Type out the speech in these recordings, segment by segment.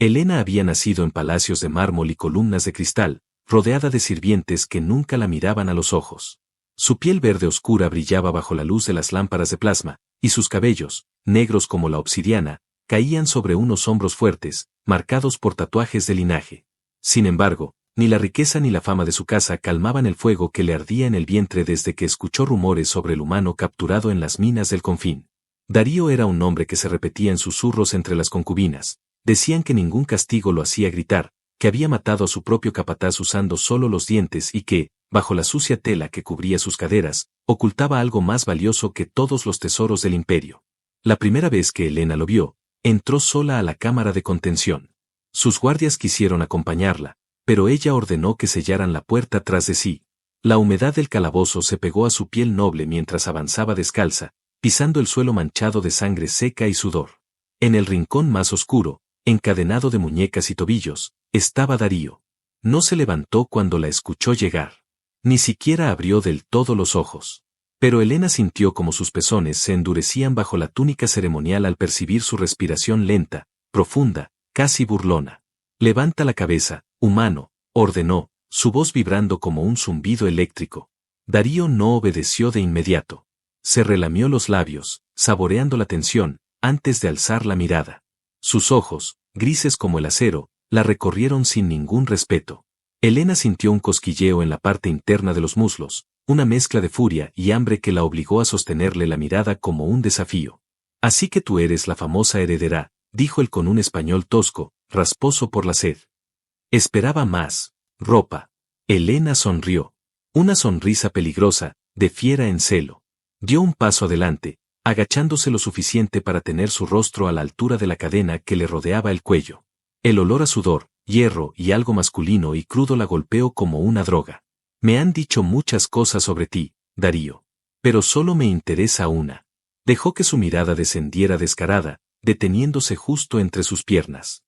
Helena había nacido en palacios de mármol y columnas de cristal, rodeada de sirvientes que nunca la miraban a los ojos. Su piel verde oscura brillaba bajo la luz de las lámparas de plasma, y sus cabellos, negros como la obsidiana, caían sobre unos hombros fuertes, marcados por tatuajes de linaje. Sin embargo, ni la riqueza ni la fama de su casa calmaban el fuego que le ardía en el vientre desde que escuchó rumores sobre el humano capturado en las minas del Confín. Darío era un nombre que se repetía en susurros entre las concubinas. Decían que ningún castigo lo hacía gritar, que había matado a su propio capataz usando solo los dientes y que, bajo la sucia tela que cubría sus caderas, ocultaba algo más valioso que todos los tesoros del imperio. La primera vez que Helena lo vio, entró sola a la cámara de contención. Sus guardias quisieron acompañarla, pero ella ordenó que sellaran la puerta tras de sí. La humedad del calabozo se pegó a su piel noble mientras avanzaba descalza, pisando el suelo manchado de sangre seca y sudor. En el rincón más oscuro, encadenado de muñecas y tobillos, estaba Darío. No se levantó cuando la escuchó llegar. Ni siquiera abrió del todo los ojos. Pero Helena sintió como sus pezones se endurecían bajo la túnica ceremonial al percibir su respiración lenta, profunda, casi burlona. «Levanta la cabeza, humano», ordenó, su voz vibrando como un zumbido eléctrico. Darío no obedeció de inmediato. Se relamió los labios, saboreando la tensión, antes de alzar la mirada. Sus ojos, grises como el acero, la recorrieron sin ningún respeto. Helena sintió un cosquilleo en la parte interna de los muslos, una mezcla de furia y hambre que la obligó a sostenerle la mirada como un desafío. «Así que tú eres la famosa heredera», dijo él con un español tosco, rasposo por la sed. Esperaba más. Ropa. Helena sonrió. Una sonrisa peligrosa, de fiera en celo. Dio un paso adelante, agachándose lo suficiente para tener su rostro a la altura de la cadena que le rodeaba el cuello. El olor a sudor, hierro y algo masculino y crudo la golpeó como una droga. «Me han dicho muchas cosas sobre ti, Darío. Pero solo me interesa una». Dejó que su mirada descendiera descarada, deteniéndose justo entre sus piernas.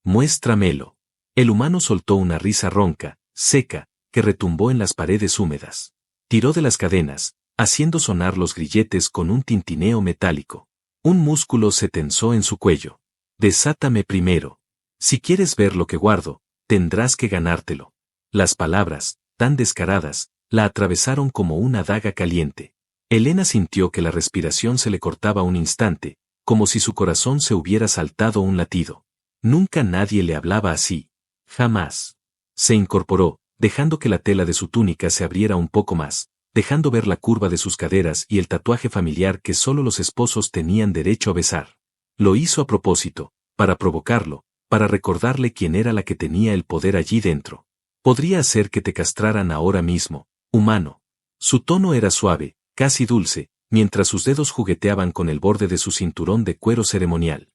«Muéstramelo». El humano soltó una risa ronca, seca, que retumbó en las paredes húmedas. Tiró de las cadenas, haciendo sonar los grilletes con un tintineo metálico. Un músculo se tensó en su cuello. «Desátame primero. Si quieres ver lo que guardo, tendrás que ganártelo». Las palabras, tan descaradas, la atravesaron como una daga caliente. Helena sintió que la respiración se le cortaba un instante, como si su corazón se hubiera saltado un latido. Nunca nadie le hablaba así. Jamás. Se incorporó, dejando que la tela de su túnica se abriera un poco más, dejando ver la curva de sus caderas y el tatuaje familiar que solo los esposos tenían derecho a besar. Lo hizo a propósito, para provocarlo, para recordarle quién era la que tenía el poder allí dentro. «Podría hacer que te castraran ahora mismo, humano». Su tono era suave, casi dulce, mientras sus dedos jugueteaban con el borde de su cinturón de cuero ceremonial.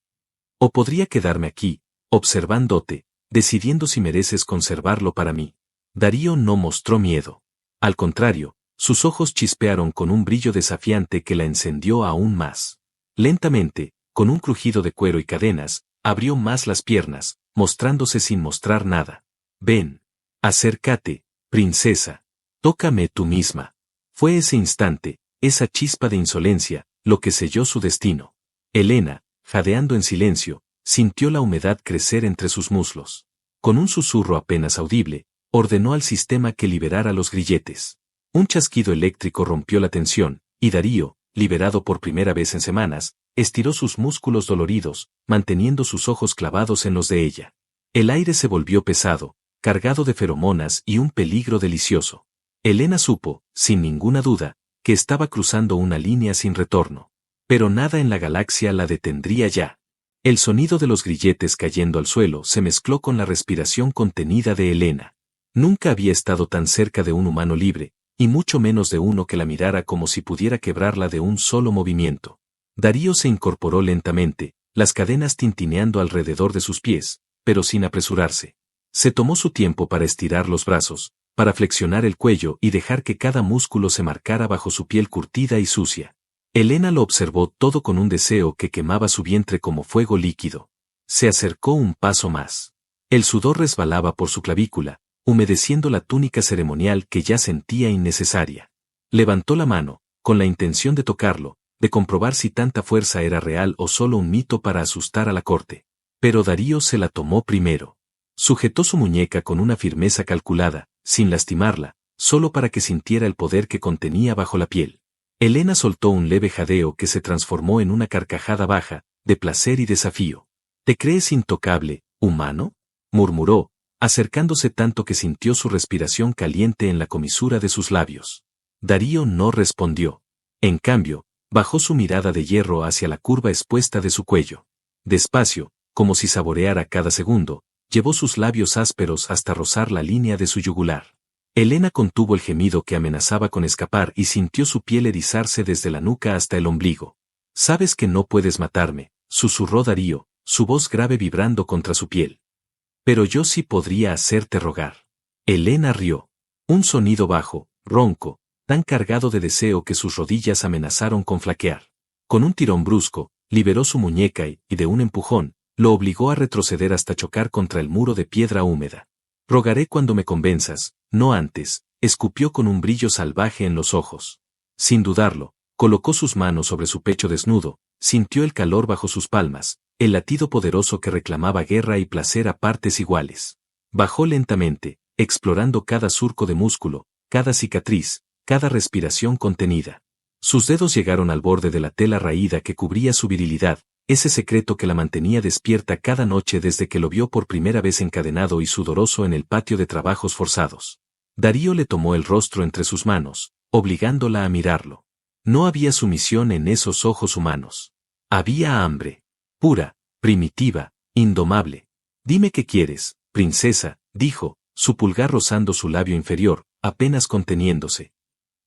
«O podría quedarme aquí, observándote, decidiendo si mereces conservarlo para mí». Darío no mostró miedo. Al contrario, sus ojos chispearon con un brillo desafiante que la encendió aún más. Lentamente, con un crujido de cuero y cadenas, abrió más las piernas, mostrándose sin mostrar nada. «Ven. Acércate, princesa. Tócame tú misma». Fue ese instante, esa chispa de insolencia, lo que selló su destino. Helena, jadeando en silencio, sintió la humedad crecer entre sus muslos. Con un susurro apenas audible, ordenó al sistema que liberara los grilletes. Un chasquido eléctrico rompió la tensión, y Darío, liberado por primera vez en semanas, estiró sus músculos doloridos, manteniendo sus ojos clavados en los de ella. El aire se volvió pesado, cargado de feromonas y un peligro delicioso. Helena supo, sin ninguna duda, que estaba cruzando una línea sin retorno. Pero nada en la galaxia la detendría ya. El sonido de los grilletes cayendo al suelo se mezcló con la respiración contenida de Helena. Nunca había estado tan cerca de un humano libre, y mucho menos de uno que la mirara como si pudiera quebrarla de un solo movimiento. Darío se incorporó lentamente, las cadenas tintineando alrededor de sus pies, pero sin apresurarse. Se tomó su tiempo para estirar los brazos, para flexionar el cuello y dejar que cada músculo se marcara bajo su piel curtida y sucia. Helena lo observó todo con un deseo que quemaba su vientre como fuego líquido. Se acercó un paso más. El sudor resbalaba por su clavícula, humedeciendo la túnica ceremonial que ya sentía innecesaria. Levantó la mano, con la intención de tocarlo, de comprobar si tanta fuerza era real o solo un mito para asustar a la corte. Pero Darío se la tomó primero. Sujetó su muñeca con una firmeza calculada, sin lastimarla, solo para que sintiera el poder que contenía bajo la piel. Elena soltó un leve jadeo que se transformó en una carcajada baja, de placer y desafío. ¿Te crees intocable, humano?, murmuró, acercándose tanto que sintió su respiración caliente en la comisura de sus labios. Darío no respondió. En cambio, bajó su mirada de hierro hacia la curva expuesta de su cuello. Despacio, como si saboreara cada segundo, llevó sus labios ásperos hasta rozar la línea de su yugular. Elena contuvo el gemido que amenazaba con escapar y sintió su piel erizarse desde la nuca hasta el ombligo. «Sabes que no puedes matarme», susurró Darío, su voz grave vibrando contra su piel. «Pero yo sí podría hacerte rogar». Elena rió. Un sonido bajo, ronco, tan cargado de deseo que sus rodillas amenazaron con flaquear. Con un tirón brusco, liberó su muñeca y, de un empujón, lo obligó a retroceder hasta chocar contra el muro de piedra húmeda. «Rogaré cuando me convenzas, no antes», escupió con un brillo salvaje en los ojos. Sin dudarlo, colocó sus manos sobre su pecho desnudo, sintió el calor bajo sus palmas, el latido poderoso que reclamaba guerra y placer a partes iguales. Bajó lentamente, explorando cada surco de músculo, cada cicatriz, cada respiración contenida. Sus dedos llegaron al borde de la tela raída que cubría su virilidad, ese secreto que la mantenía despierta cada noche desde que lo vio por primera vez encadenado y sudoroso en el patio de trabajos forzados. Darío le tomó el rostro entre sus manos, obligándola a mirarlo. No había sumisión en esos ojos humanos. Había hambre. Pura, primitiva, indomable. «Dime qué quieres, princesa», dijo, su pulgar rozando su labio inferior, apenas conteniéndose.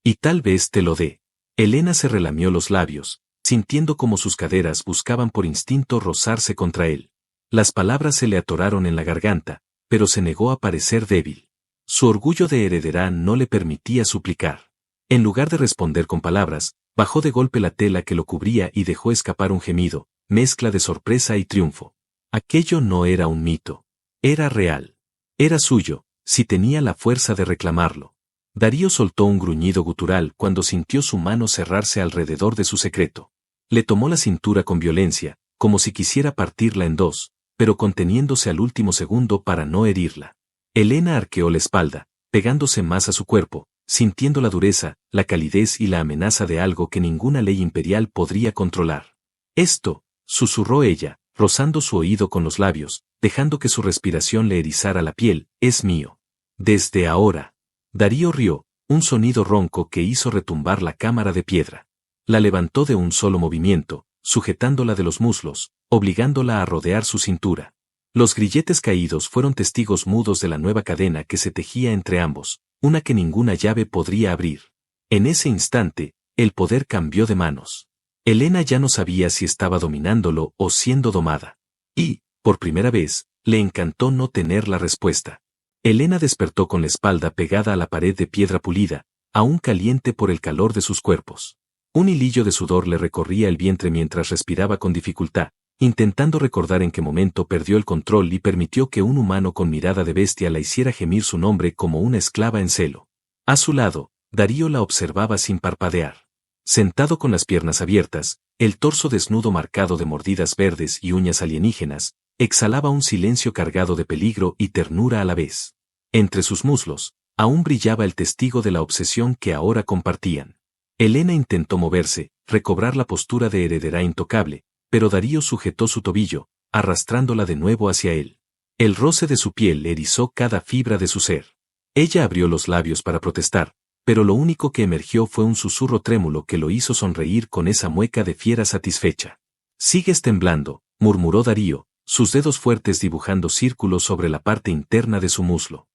«Y tal vez te lo dé». Elena se relamió los labios, sintiendo como sus caderas buscaban por instinto rozarse contra él. Las palabras se le atoraron en la garganta, pero se negó a parecer débil. Su orgullo de heredera no le permitía suplicar. En lugar de responder con palabras, bajó de golpe la tela que lo cubría y dejó escapar un gemido, mezcla de sorpresa y triunfo. Aquello no era un mito. Era real. Era suyo, si tenía la fuerza de reclamarlo. Darío soltó un gruñido gutural cuando sintió su mano cerrarse alrededor de su secreto. Le tomó la cintura con violencia, como si quisiera partirla en dos, pero conteniéndose al último segundo para no herirla. Elena arqueó la espalda, pegándose más a su cuerpo, sintiendo la dureza, la calidez y la amenaza de algo que ninguna ley imperial podría controlar. «Esto», susurró ella, rozando su oído con los labios, dejando que su respiración le erizara la piel, «es mío. Desde ahora». Darío rió, un sonido ronco que hizo retumbar la cámara de piedra. La levantó de un solo movimiento, sujetándola de los muslos, obligándola a rodear su cintura. Los grilletes caídos fueron testigos mudos de la nueva cadena que se tejía entre ambos, una que ninguna llave podría abrir. En ese instante, el poder cambió de manos. Elena ya no sabía si estaba dominándolo o siendo domada. Y, por primera vez, le encantó no tener la respuesta. Elena despertó con la espalda pegada a la pared de piedra pulida, aún caliente por el calor de sus cuerpos. Un hilillo de sudor le recorría el vientre mientras respiraba con dificultad, intentando recordar en qué momento perdió el control y permitió que un humano con mirada de bestia la hiciera gemir su nombre como una esclava en celo. A su lado, Darío la observaba sin parpadear. Sentado con las piernas abiertas, el torso desnudo marcado de mordidas verdes y uñas alienígenas, exhalaba un silencio cargado de peligro y ternura a la vez. Entre sus muslos, aún brillaba el testigo de la obsesión que ahora compartían. Elena intentó moverse, recobrar la postura de heredera intocable, pero Darío sujetó su tobillo, arrastrándola de nuevo hacia él. El roce de su piel erizó cada fibra de su ser. Ella abrió los labios para protestar, pero lo único que emergió fue un susurro trémulo que lo hizo sonreír con esa mueca de fiera satisfecha. «Sigues temblando», murmuró Darío, sus dedos fuertes dibujando círculos sobre la parte interna de su muslo.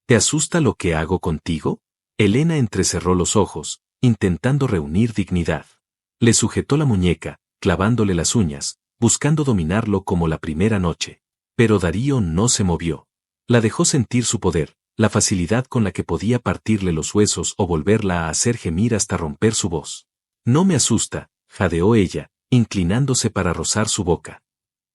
«¿Te asusta lo que hago contigo?» Elena entrecerró los ojos, intentando reunir dignidad. Le sujetó la muñeca, clavándole las uñas, buscando dominarlo como la primera noche. Pero Darío no se movió. La dejó sentir su poder, la facilidad con la que podía partirle los huesos o volverla a hacer gemir hasta romper su voz. «No me asusta», jadeó ella, inclinándose para rozar su boca.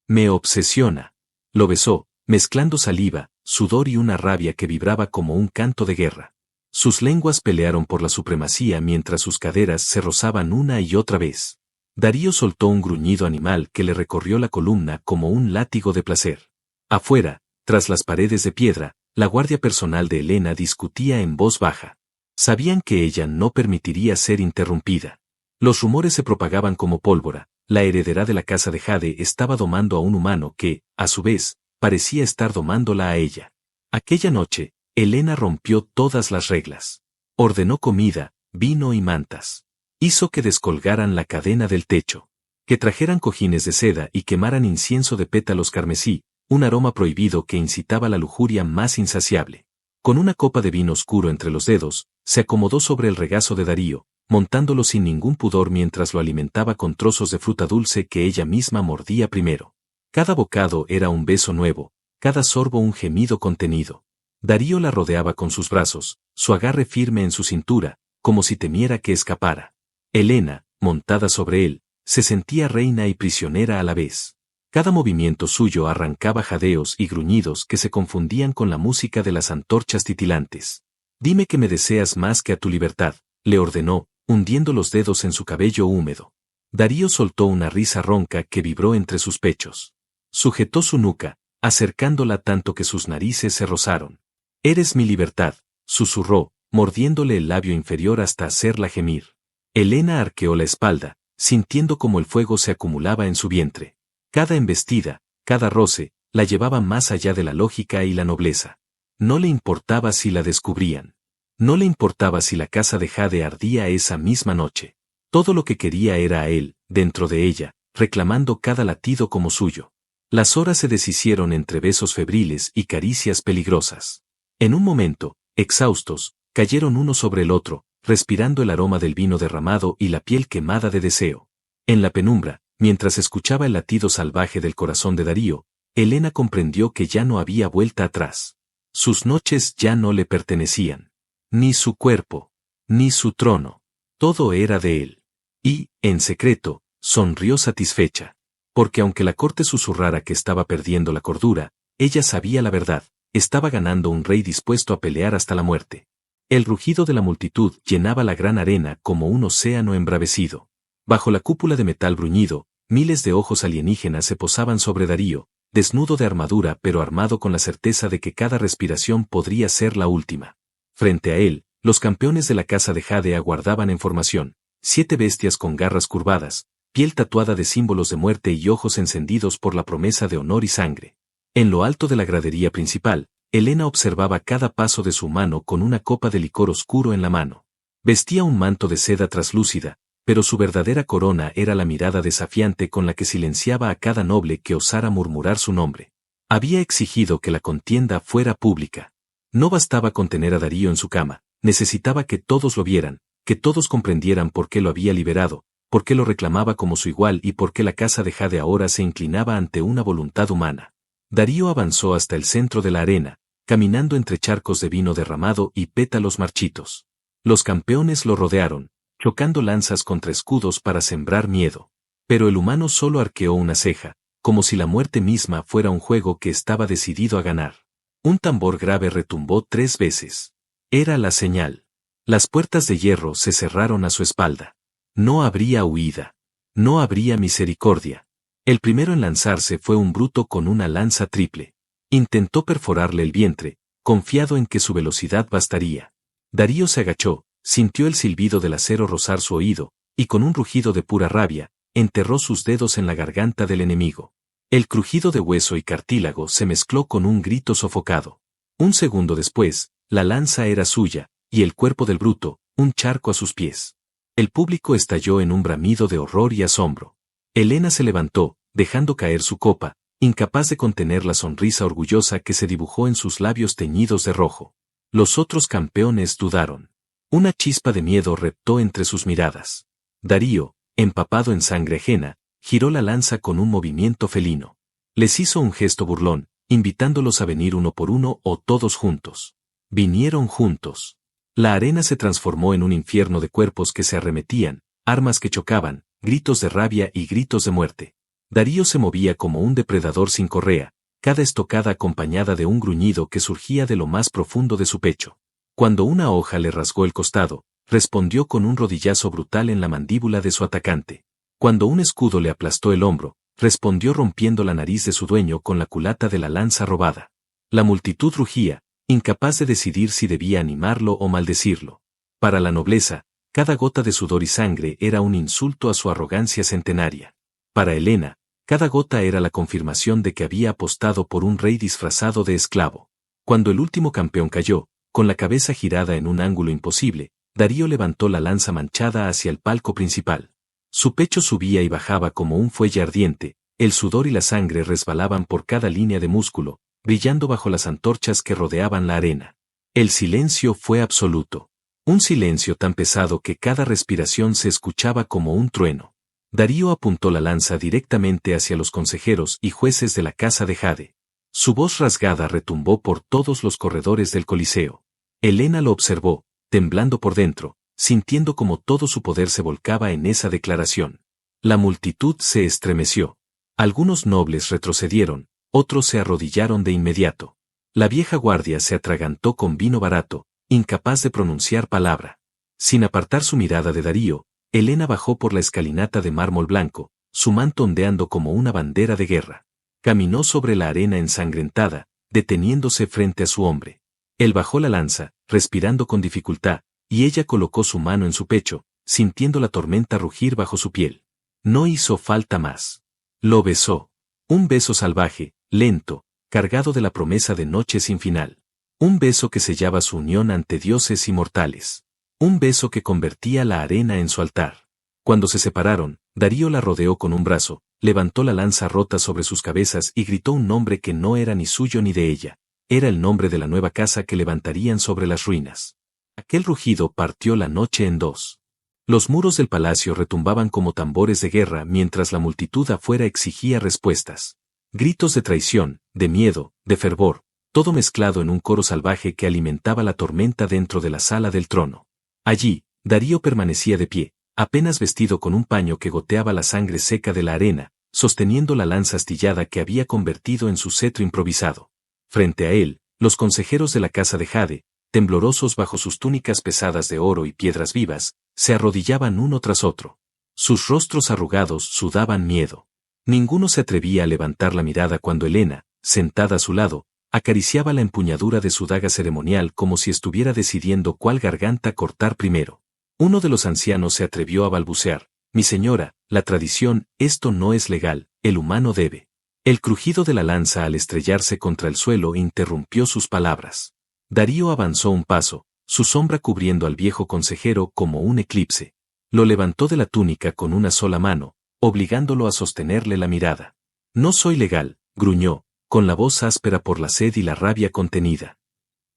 «Me obsesiona». Lo besó, mezclando saliva, sudor y una rabia que vibraba como un canto de guerra. Sus lenguas pelearon por la supremacía mientras sus caderas se rozaban una y otra vez. Darío soltó un gruñido animal que le recorrió la columna como un látigo de placer. Afuera, tras las paredes de piedra, la guardia personal de Helena discutía en voz baja. Sabían que ella no permitiría ser interrumpida. Los rumores se propagaban como pólvora. La heredera de la casa de Jade estaba domando a un humano que, a su vez, parecía estar domándola a ella. Aquella noche, Helena rompió todas las reglas. Ordenó comida, vino y mantas. Hizo que descolgaran la cadena del techo. Que trajeran cojines de seda y quemaran incienso de pétalos carmesí, un aroma prohibido que incitaba la lujuria más insaciable. Con una copa de vino oscuro entre los dedos, se acomodó sobre el regazo de Darío, montándolo sin ningún pudor mientras lo alimentaba con trozos de fruta dulce que ella misma mordía primero. Cada bocado era un beso nuevo, cada sorbo un gemido contenido. Darío la rodeaba con sus brazos, su agarre firme en su cintura, como si temiera que escapara. Helena, montada sobre él, se sentía reina y prisionera a la vez. Cada movimiento suyo arrancaba jadeos y gruñidos que se confundían con la música de las antorchas titilantes. «Dime que me deseas más que a tu libertad», le ordenó, hundiendo los dedos en su cabello húmedo. Darío soltó una risa ronca que vibró entre sus pechos. Sujetó su nuca, acercándola tanto que sus narices se rozaron. «Eres mi libertad», susurró, mordiéndole el labio inferior hasta hacerla gemir. Helena arqueó la espalda, sintiendo como el fuego se acumulaba en su vientre. Cada embestida, cada roce, la llevaba más allá de la lógica y la nobleza. No le importaba si la descubrían. No le importaba si la casa de Jade ardía esa misma noche. Todo lo que quería era a él, dentro de ella, reclamando cada latido como suyo. Las horas se deshicieron entre besos febriles y caricias peligrosas. En un momento, exhaustos, cayeron uno sobre el otro, respirando el aroma del vino derramado y la piel quemada de deseo. En la penumbra, mientras escuchaba el latido salvaje del corazón de Darío, Helena comprendió que ya no había vuelta atrás. Sus noches ya no le pertenecían. Ni su cuerpo, ni su trono. Todo era de él. Y, en secreto, sonrió satisfecha. Porque aunque la corte susurrara que estaba perdiendo la cordura, ella sabía la verdad, estaba ganando un rey dispuesto a pelear hasta la muerte. El rugido de la multitud llenaba la gran arena como un océano embravecido. Bajo la cúpula de metal bruñido, miles de ojos alienígenas se posaban sobre Darío, desnudo de armadura pero armado con la certeza de que cada respiración podría ser la última. Frente a él, los campeones de la casa de Jade aguardaban en formación, 7 bestias con garras curvadas, piel tatuada de símbolos de muerte y ojos encendidos por la promesa de honor y sangre. En lo alto de la gradería principal, Helena observaba cada paso de su mano con una copa de licor oscuro en la mano. Vestía un manto de seda traslúcida, pero su verdadera corona era la mirada desafiante con la que silenciaba a cada noble que osara murmurar su nombre. Había exigido que la contienda fuera pública. No bastaba con tener a Darío en su cama, necesitaba que todos lo vieran, que todos comprendieran por qué lo había liberado, por qué lo reclamaba como su igual y por qué la casa de Jade ahora se inclinaba ante una voluntad humana. Darío avanzó hasta el centro de la arena, caminando entre charcos de vino derramado y pétalos marchitos. Los campeones lo rodearon, chocando lanzas contra escudos para sembrar miedo. Pero el humano solo arqueó una ceja, como si la muerte misma fuera un juego que estaba decidido a ganar. Un tambor grave retumbó 3 veces. Era la señal. Las puertas de hierro se cerraron a su espalda. No habría huida. No habría misericordia. El primero en lanzarse fue un bruto con una lanza triple. Intentó perforarle el vientre, confiado en que su velocidad bastaría. Darío se agachó, sintió el silbido del acero rozar su oído, y con un rugido de pura rabia, enterró sus dedos en la garganta del enemigo. El crujido de hueso y cartílago se mezcló con un grito sofocado. Un segundo después, la lanza era suya, y el cuerpo del bruto, un charco a sus pies. El público estalló en un bramido de horror y asombro. Helena se levantó, dejando caer su copa, incapaz de contener la sonrisa orgullosa que se dibujó en sus labios teñidos de rojo. Los otros campeones dudaron. Una chispa de miedo reptó entre sus miradas. Darío, empapado en sangre ajena, giró la lanza con un movimiento felino. Les hizo un gesto burlón, invitándolos a venir uno por uno o todos juntos. Vinieron juntos. La arena se transformó en un infierno de cuerpos que se arremetían, armas que chocaban, gritos de rabia y gritos de muerte. Darío se movía como un depredador sin correa, cada estocada acompañada de un gruñido que surgía de lo más profundo de su pecho. Cuando una hoja le rasgó el costado, respondió con un rodillazo brutal en la mandíbula de su atacante. Cuando un escudo le aplastó el hombro, respondió rompiendo la nariz de su dueño con la culata de la lanza robada. La multitud rugía, incapaz de decidir si debía animarlo o maldecirlo. Para la nobleza, cada gota de sudor y sangre era un insulto a su arrogancia centenaria. Para Helena, cada gota era la confirmación de que había apostado por un rey disfrazado de esclavo. Cuando el último campeón cayó, con la cabeza girada en un ángulo imposible, Darío levantó la lanza manchada hacia el palco principal. Su pecho subía y bajaba como un fuelle ardiente, el sudor y la sangre resbalaban por cada línea de músculo, brillando bajo las antorchas que rodeaban la arena. El silencio fue absoluto. Un silencio tan pesado que cada respiración se escuchaba como un trueno. Darío apuntó la lanza directamente hacia los consejeros y jueces de la casa de Jade. Su voz rasgada retumbó por todos los corredores del Coliseo. Helena lo observó, temblando por dentro, sintiendo como todo su poder se volcaba en esa declaración. La multitud se estremeció. Algunos nobles retrocedieron, otros se arrodillaron de inmediato. La vieja guardia se atragantó con vino barato, incapaz de pronunciar palabra. Sin apartar su mirada de Darío, Helena bajó por la escalinata de mármol blanco, su manto ondeando como una bandera de guerra. Caminó sobre la arena ensangrentada, deteniéndose frente a su hombre. Él bajó la lanza, respirando con dificultad, y ella colocó su mano en su pecho, sintiendo la tormenta rugir bajo su piel. No hizo falta más. Lo besó. Un beso salvaje, lento, cargado de la promesa de noche sin final. Un beso que sellaba su unión ante dioses inmortales. Un beso que convertía la arena en su altar. Cuando se separaron, Darío la rodeó con un brazo, levantó la lanza rota sobre sus cabezas y gritó un nombre que no era ni suyo ni de ella. Era el nombre de la nueva casa que levantarían sobre las ruinas. Aquel rugido partió la noche en dos. Los muros del palacio retumbaban como tambores de guerra mientras la multitud afuera exigía respuestas. Gritos de traición, de miedo, de fervor, todo mezclado en un coro salvaje que alimentaba la tormenta dentro de la sala del trono. Allí, Darío permanecía de pie, apenas vestido con un paño que goteaba la sangre seca de la arena, sosteniendo la lanza astillada que había convertido en su cetro improvisado. Frente a él, los consejeros de la casa de Jade, temblorosos bajo sus túnicas pesadas de oro y piedras vivas, se arrodillaban uno tras otro. Sus rostros arrugados sudaban miedo. Ninguno se atrevía a levantar la mirada cuando Helena, sentada a su lado, acariciaba la empuñadura de su daga ceremonial como si estuviera decidiendo cuál garganta cortar primero. Uno de los ancianos se atrevió a balbucear: «Mi señora, la tradición, esto no es legal, el humano debe». El crujido de la lanza al estrellarse contra el suelo interrumpió sus palabras. Darío avanzó un paso, su sombra cubriendo al viejo consejero como un eclipse. Lo levantó de la túnica con una sola mano, obligándolo a sostenerle la mirada. «No soy legal», gruñó, con la voz áspera por la sed y la rabia contenida.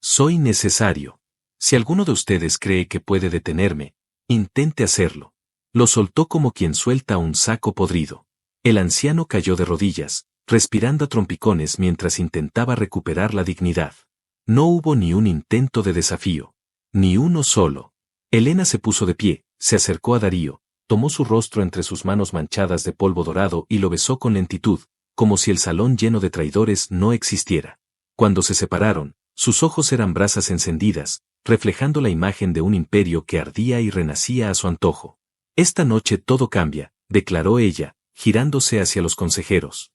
«Soy necesario. Si alguno de ustedes cree que puede detenerme, intente hacerlo». Lo soltó como quien suelta un saco podrido. El anciano cayó de rodillas, respirando a trompicones mientras intentaba recuperar la dignidad. No hubo ni un intento de desafío. Ni uno solo. Helena se puso de pie, se acercó a Darío, tomó su rostro entre sus manos manchadas de polvo dorado y lo besó con lentitud, como si el salón lleno de traidores no existiera. Cuando se separaron, sus ojos eran brasas encendidas, reflejando la imagen de un imperio que ardía y renacía a su antojo. «Esta noche todo cambia», declaró ella, girándose hacia los consejeros.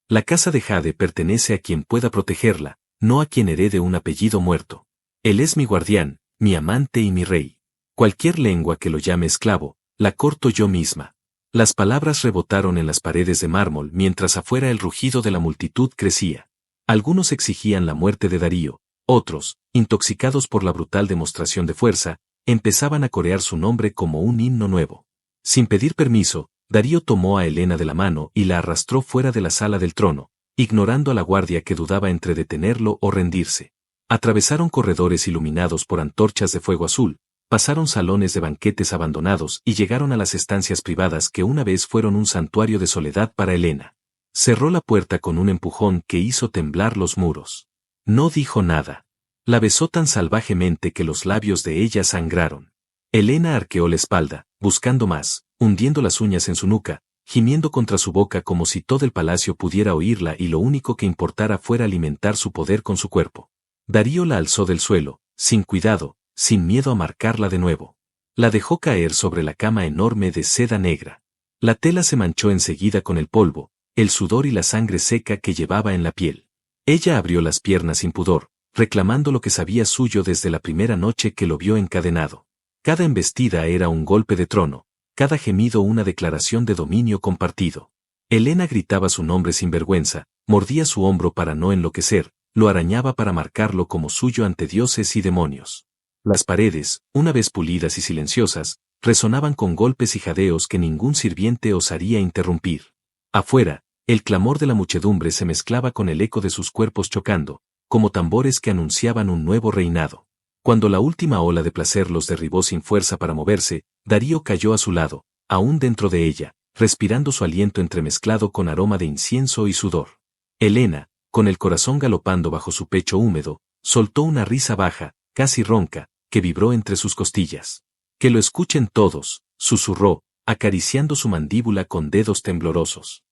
«La casa de Jade pertenece a quien pueda protegerla, no a quien herede un apellido muerto. Él es mi guardián, mi amante y mi rey. Cualquier lengua que lo llame esclavo, la corto yo misma». Las palabras rebotaron en las paredes de mármol mientras afuera el rugido de la multitud crecía. Algunos exigían la muerte de Darío, otros, intoxicados por la brutal demostración de fuerza, empezaban a corear su nombre como un himno nuevo. Sin pedir permiso, Darío tomó a Helena de la mano y la arrastró fuera de la sala del trono, ignorando a la guardia que dudaba entre detenerlo o rendirse. Atravesaron corredores iluminados por antorchas de fuego azul, pasaron salones de banquetes abandonados y llegaron a las estancias privadas que una vez fueron un santuario de soledad para Helena. Cerró la puerta con un empujón que hizo temblar los muros. No dijo nada. La besó tan salvajemente que los labios de ella sangraron. Helena arqueó la espalda, buscando más, hundiendo las uñas en su nuca, gimiendo contra su boca como si todo el palacio pudiera oírla y lo único que importara fuera alimentar su poder con su cuerpo. Darío la alzó del suelo, sin cuidado, sin miedo a marcarla de nuevo. La dejó caer sobre la cama enorme de seda negra. La tela se manchó enseguida con el polvo, el sudor y la sangre seca que llevaba en la piel. Ella abrió las piernas sin pudor, reclamando lo que sabía suyo desde la primera noche que lo vio encadenado. Cada embestida era un golpe de trono, cada gemido una declaración de dominio compartido. Helena gritaba su nombre sin vergüenza, mordía su hombro para no enloquecer, lo arañaba para marcarlo como suyo ante dioses y demonios. Las paredes, una vez pulidas y silenciosas, resonaban con golpes y jadeos que ningún sirviente osaría interrumpir. Afuera, el clamor de la muchedumbre se mezclaba con el eco de sus cuerpos chocando, como tambores que anunciaban un nuevo reinado. Cuando la última ola de placer los derribó sin fuerza para moverse, Darío cayó a su lado, aún dentro de ella, respirando su aliento entremezclado con aroma de incienso y sudor. Helena, con el corazón galopando bajo su pecho húmedo, soltó una risa baja, casi ronca, que vibró entre sus costillas. «Que lo escuchen todos», susurró, acariciando su mandíbula con dedos temblorosos.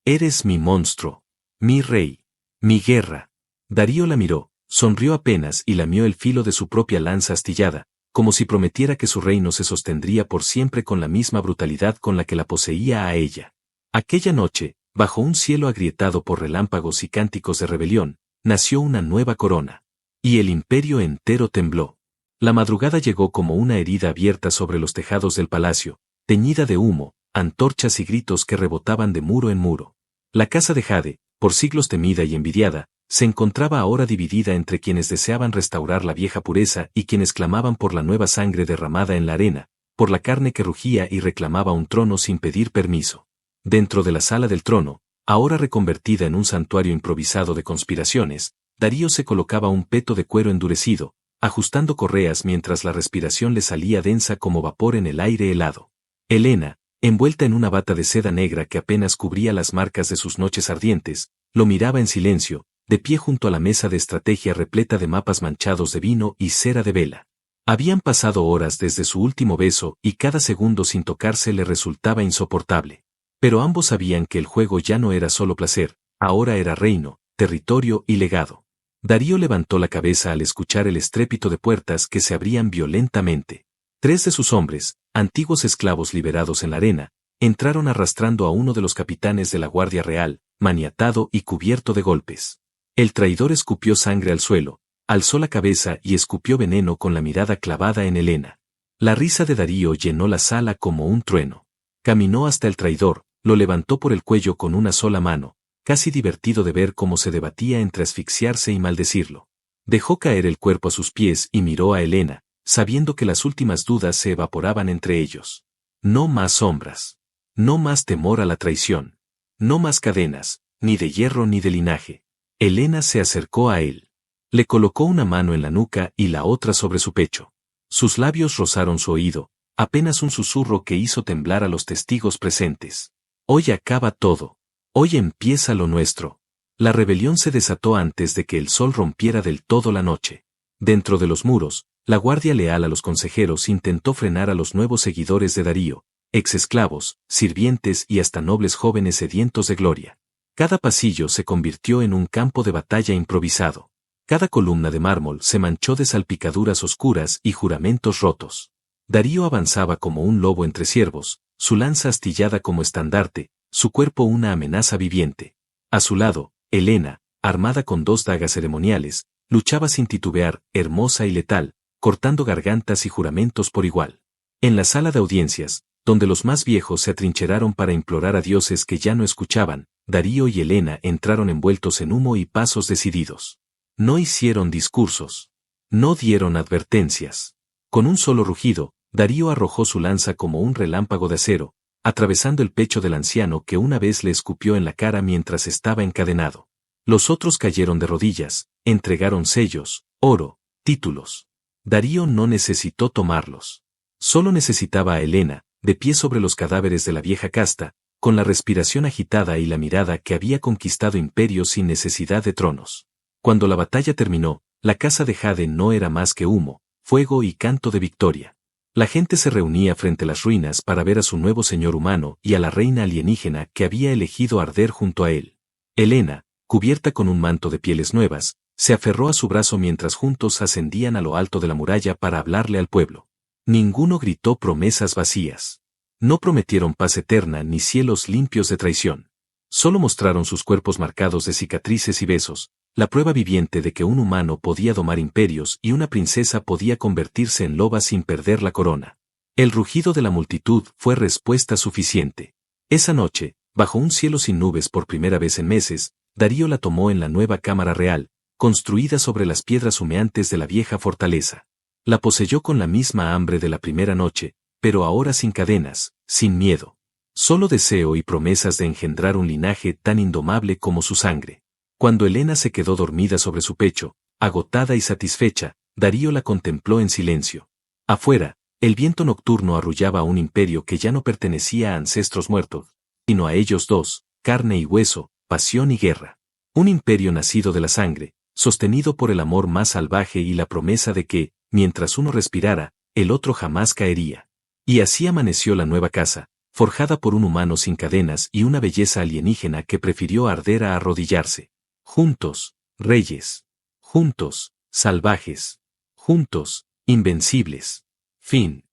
«Eres mi monstruo, mi rey, mi guerra». Darío la miró, sonrió apenas y lamió el filo de su propia lanza astillada, como si prometiera que su reino se sostendría por siempre con la misma brutalidad con la que la poseía a ella. Aquella noche, bajo un cielo agrietado por relámpagos y cánticos de rebelión, nació una nueva corona. Y el imperio entero tembló. La madrugada llegó como una herida abierta sobre los tejados del palacio, teñida de humo, antorchas y gritos que rebotaban de muro en muro. La casa de Jade, por siglos temida y envidiada, se encontraba ahora dividida entre quienes deseaban restaurar la vieja pureza y quienes clamaban por la nueva sangre derramada en la arena, por la carne que rugía y reclamaba un trono sin pedir permiso. Dentro de la sala del trono, ahora reconvertida en un santuario improvisado de conspiraciones, Darío se colocaba un peto de cuero endurecido, ajustando correas mientras la respiración le salía densa como vapor en el aire helado. Helena, envuelta en una bata de seda negra que apenas cubría las marcas de sus noches ardientes, lo miraba en silencio, de pie junto a la mesa de estrategia repleta de mapas manchados de vino y cera de vela. Habían pasado horas desde su último beso y cada segundo sin tocarse le resultaba insoportable. Pero ambos sabían que el juego ya no era solo placer, ahora era reino, territorio y legado. Darío levantó la cabeza al escuchar el estrépito de puertas que se abrían violentamente. 3 de sus hombres, antiguos esclavos liberados en la arena, entraron arrastrando a uno de los capitanes de la Guardia Real, maniatado y cubierto de golpes. El traidor escupió sangre al suelo, alzó la cabeza y escupió veneno con la mirada clavada en Helena. La risa de Darío llenó la sala como un trueno. Caminó hasta el traidor, lo levantó por el cuello con una sola mano, casi divertido de ver cómo se debatía entre asfixiarse y maldecirlo. Dejó caer el cuerpo a sus pies y miró a Helena, sabiendo que las últimas dudas se evaporaban entre ellos. No más sombras. No más temor a la traición. No más cadenas, ni de hierro ni de linaje. Helena se acercó a él. Le colocó una mano en la nuca y la otra sobre su pecho. Sus labios rozaron su oído, apenas un susurro que hizo temblar a los testigos presentes. Hoy acaba todo. Hoy empieza lo nuestro. La rebelión se desató antes de que el sol rompiera del todo la noche. Dentro de los muros, la guardia leal a los consejeros intentó frenar a los nuevos seguidores de Darío, ex-esclavos, sirvientes y hasta nobles jóvenes sedientos de gloria. Cada pasillo se convirtió en un campo de batalla improvisado. Cada columna de mármol se manchó de salpicaduras oscuras y juramentos rotos. Darío avanzaba como un lobo entre ciervos, su lanza astillada como estandarte, su cuerpo una amenaza viviente. A su lado, Helena, armada con 2 dagas ceremoniales, luchaba sin titubear, hermosa y letal, cortando gargantas y juramentos por igual. En la sala de audiencias, donde los más viejos se atrincheraron para implorar a dioses que ya no escuchaban, Darío y Helena entraron envueltos en humo y pasos decididos. No hicieron discursos. No dieron advertencias. Con un solo rugido, Darío arrojó su lanza como un relámpago de acero, atravesando el pecho del anciano que una vez le escupió en la cara mientras estaba encadenado. Los otros cayeron de rodillas, entregaron sellos, oro, títulos. Darío no necesitó tomarlos. Solo necesitaba a Helena, de pie sobre los cadáveres de la vieja casta, con la respiración agitada y la mirada que había conquistado imperios sin necesidad de tronos. Cuando la batalla terminó, la casa de Jade no era más que humo, fuego y canto de victoria. La gente se reunía frente a las ruinas para ver a su nuevo señor humano y a la reina alienígena que había elegido arder junto a él. Helena, cubierta con un manto de pieles nuevas, se aferró a su brazo mientras juntos ascendían a lo alto de la muralla para hablarle al pueblo. Ninguno gritó promesas vacías. No prometieron paz eterna ni cielos limpios de traición. Solo mostraron sus cuerpos marcados de cicatrices y besos, la prueba viviente de que un humano podía domar imperios y una princesa podía convertirse en loba sin perder la corona. El rugido de la multitud fue respuesta suficiente. Esa noche, bajo un cielo sin nubes por primera vez en meses, Darío la tomó en la nueva cámara real, construida sobre las piedras humeantes de la vieja fortaleza. La poseyó con la misma hambre de la primera noche, pero ahora sin cadenas, sin miedo. Solo deseo y promesas de engendrar un linaje tan indomable como su sangre. Cuando Helena se quedó dormida sobre su pecho, agotada y satisfecha, Darío la contempló en silencio. Afuera, el viento nocturno arrullaba a un imperio que ya no pertenecía a ancestros muertos, sino a ellos dos, carne y hueso, pasión y guerra. Un imperio nacido de la sangre, sostenido por el amor más salvaje y la promesa de que, mientras uno respirara, el otro jamás caería. Y así amaneció la nueva casa, forjada por un humano sin cadenas y una belleza alienígena que prefirió arder a arrodillarse. Juntos, reyes. Juntos, salvajes. Juntos, invencibles. Fin.